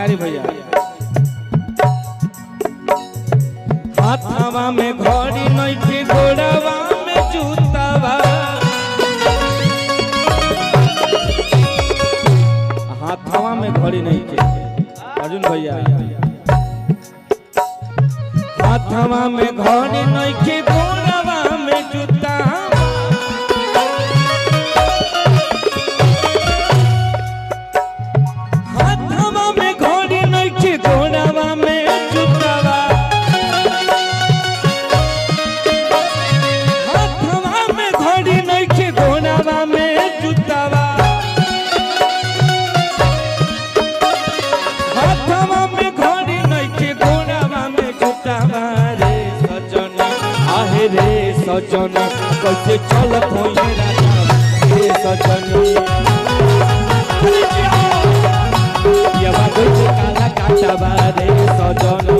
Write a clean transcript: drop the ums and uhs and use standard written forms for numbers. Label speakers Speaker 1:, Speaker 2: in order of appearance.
Speaker 1: भिखारी भैया हाथवा में घड़ी नइखे गोड़वा में जूतावा हाथवा में घड़ी नइखे अर्जुन भैया हाथवा में घड़ी नइखे गोड़वा में जूतावा सजन कैसे चलत होई राजा हे सजन ये बात काला काटा बारे सजन